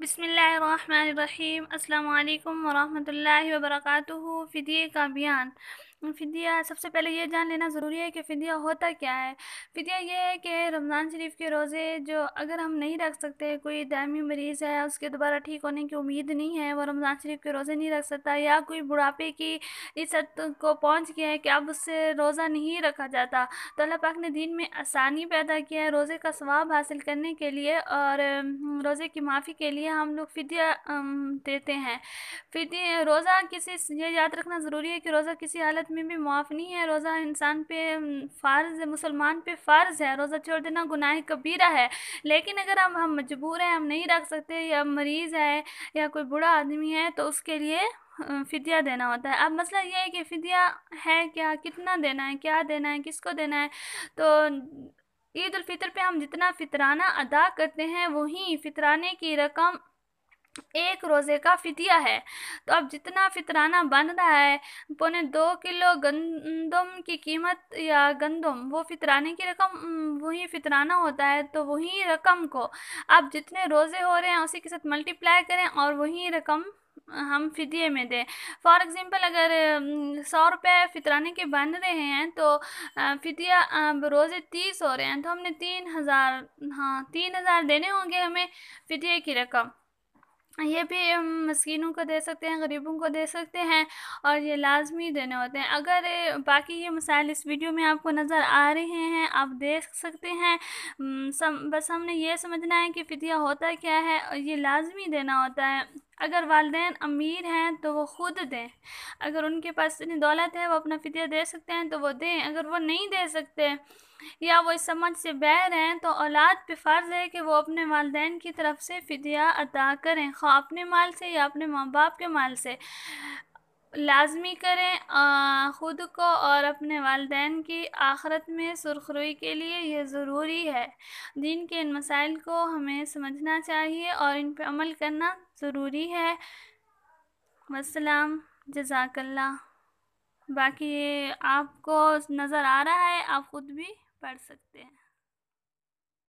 بسم اللہ الرحمن الرحیم۔ السلام علیکم ورحمۃ اللہ وبرکاتہ۔ فدیے کا بیان۔ فدیہ، سب سے پہلے یہ جان لینا ضروری ہے کہ فدیہ ہوتا کیا ہے۔ فدیہ یہ ہے کہ رمضان شریف کے روزے جو اگر ہم نہیں رکھ سکتے، کوئی دائمی مریض ہے، اس کے دوبارہ ٹھیک ہونے کی امید نہیں ہے، وہ رمضان شریف کے روزے نہیں رکھ سکتا، یا کوئی بڑھاپے کی اس حد کو پہنچ گیا ہے کہ اب اس سے روزہ نہیں رکھا جاتا، تو اللہ پاک نے دین میں آسانی پیدا کیا ہے روزے کا ثواب حاصل کرنے کے لیے، اور روزے کی معافی کے لیے ہم لوگ فدیہ دیتے ہیں۔ روزہ یہ یاد رکھنا ضروری ہے کہ روزہ کسی حالت میں بھی معاف نہیں ہے۔ روزہ انسان پہ فرض ہے، مسلمان پہ فرض ہے۔ روزہ چھوڑ دینا گناہ کبیرہ ہے، لیکن اگر ہم مجبور ہیں، ہم نہیں رکھ سکتے، یا مریض ہے یا کوئی بوڑھا آدمی ہے، تو اس کے لیے فدیہ دینا ہوتا ہے۔ اب مسئلہ یہ ہے کہ فدیہ ہے کیا، کتنا دینا ہے، کیا دینا ہے، کس کو دینا ہے۔ تو عید الفطر پہ ہم جتنا فطرانہ ادا کرتے ہیں، وہی فطرانے کی رقم ایک روزے کا فدیہ ہے۔ تو اب جتنا فطرانہ بن رہا ہے، 2.25 کلو گندم کی قیمت یا گندم، وہ فطرانے کی رقم وہی فطرانہ ہوتا ہے، تو وہی رقم کو اب جتنے روزے ہو رہے ہیں اسی کے ساتھ ملٹیپلائی کریں اور وہی رقم ہم فدیے میں دیں۔ فار ایگزامپل، اگر 100 روپے فطرانے کے بن رہے ہیں، تو فدیہ روزے 30 ہو رہے ہیں، تو ہم نے 3000 دینے ہوں گے ہمیں فدیے کی رقم۔ یہ بھی ہم مسکینوں کو دے سکتے ہیں، غریبوں کو دے سکتے ہیں، اور یہ لازمی دینے ہوتے ہیں۔ اگر باقی یہ مسائل اس ویڈیو میں آپ کو نظر آ رہے ہیں، آپ دیکھ سکتے ہیں، بس ہم نے یہ سمجھنا ہے کہ فدیہ ہوتا کیا ہے، اور یہ لازمی دینا ہوتا ہے۔ اگر والدین امیر ہیں تو وہ خود دیں، اگر ان کے پاس اتنی دولت ہے وہ اپنا فدیہ دے سکتے ہیں تو وہ دیں۔ اگر وہ نہیں دے سکتے یا وہ اس سمجھ سے باہر ہیں، تو اولاد پہ فرض ہے کہ وہ اپنے والدین کی طرف سے فدیہ ادا کریں، خواہ اپنے مال سے یا اپنے ماں باپ کے مال سے۔ لازمی کریں خود کو اور اپنے والدین کی آخرت میں سرخروئی کے لیے، یہ ضروری ہے۔ دین کے ان مسائل کو ہمیں سمجھنا چاہیے اور ان پہ عمل کرنا ضروری ہے۔ والسلام، جزاک اللہ۔ باقی آپ کو نظر آ رہا ہے، آپ خود بھی پڑھ سکتے ہیں۔